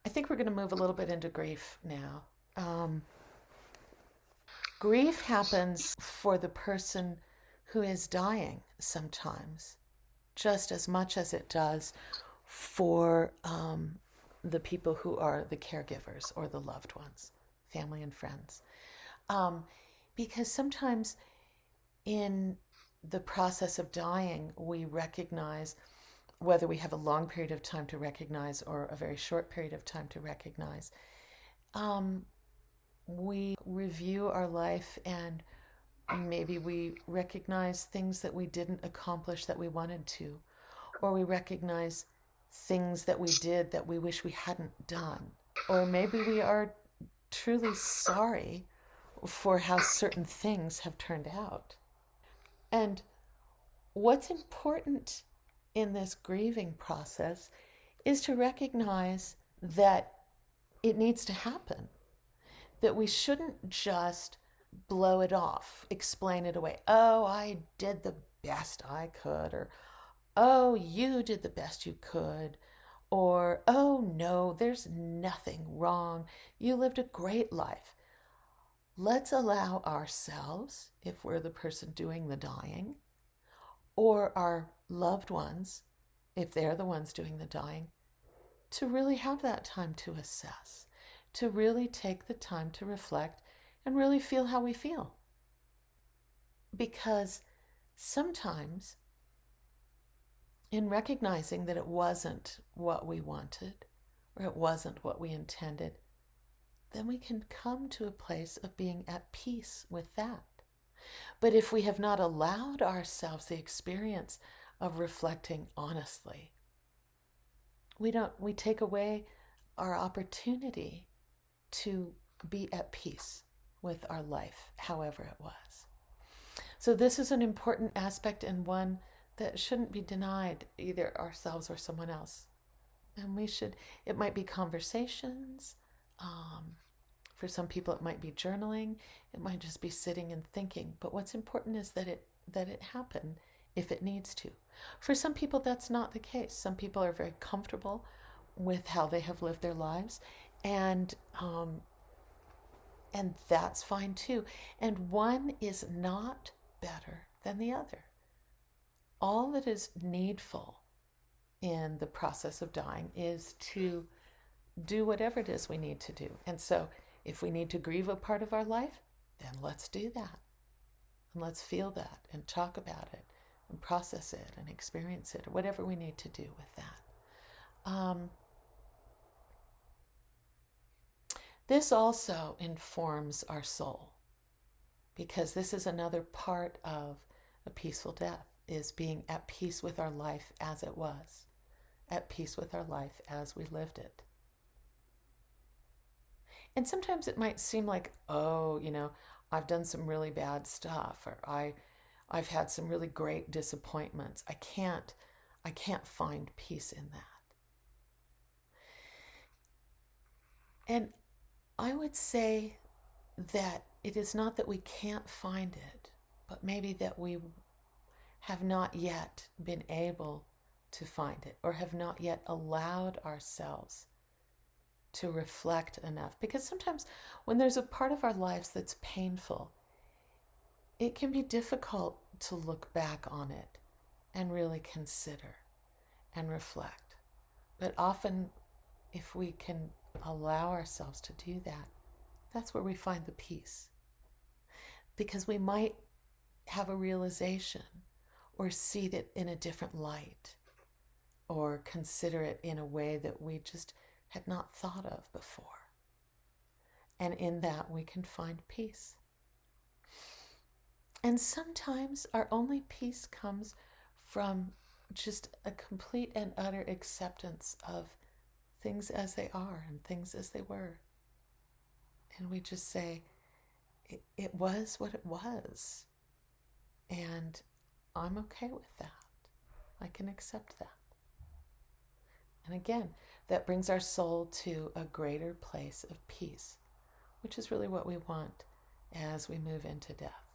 I think we're going to move a little bit into grief now. Um, Grief happens for the person who is dying sometimes, just as much as it does for the people who are the caregivers or the loved ones, family and friends. Um, because sometimes in the process of dying, we recognize, whether we have a long period of time to recognize or a very short period of time to recognize, um, we review our life and maybe we recognize things that we didn't accomplish that we wanted to, or we recognize things that we did that we wish we hadn't done, or maybe we are truly sorry for how certain things have turned out. And what's important in this grieving process is to recognize that it needs to happen, that we shouldn't just blow it off, explain it away. Oh, I did the best I could, or oh, you did the best you could, or oh, no, there's nothing wrong. You lived a great life. Let's allow ourselves, if we're the person doing the dying, or our loved ones, if they're the ones doing the dying, to really have that time to assess, to really take the time to reflect and really feel how we feel. Because sometimes, in recognizing that it wasn't what we wanted or it wasn't what we intended, then we can come to a place of being at peace with that. But if we have not allowed ourselves the experience of reflecting honestly, we take away our opportunity to be at peace with our life, however it was. So this is an important aspect and one that shouldn't be denied either ourselves or someone else. And it might be conversations. For some people, it might be journaling. It might just be sitting and thinking. But what's important is that it happen if it needs to. For some people, that's not the case. Some people are very comfortable with how they have lived their lives, and that's fine too. And one is not better than the other. All that is needful in the process of dying is to do whatever it is we need to do. And so if we need to grieve a part of our life, then let's do that. And let's feel that and talk about it and process it and experience it, or whatever we need to do with that. This also informs our soul, because this is another part of a peaceful death, is being at peace with our life as it was, at peace with our life as we lived it. And sometimes it might seem like, oh, I've done some really bad stuff, or I've had some really great disappointments. I can't find peace in that. And I would say that it is not that we can't find it, but maybe that we have not yet been able to find it, or have not yet allowed ourselves to reflect enough. Because sometimes when there's a part of our lives that's painful, it can be difficult to look back on it and really consider and reflect. But often, if we can allow ourselves to do that, that's where we find the peace. Because we might have a realization, or see it in a different light, or consider it in a way that we just had not thought of before. And in that, we can find peace. And sometimes our only peace comes from just a complete and utter acceptance of things as they are and things as they were. And we just say, it was what it was. And I'm okay with that. I can accept that. And again, that brings our soul to a greater place of peace, which is really what we want as we move into death.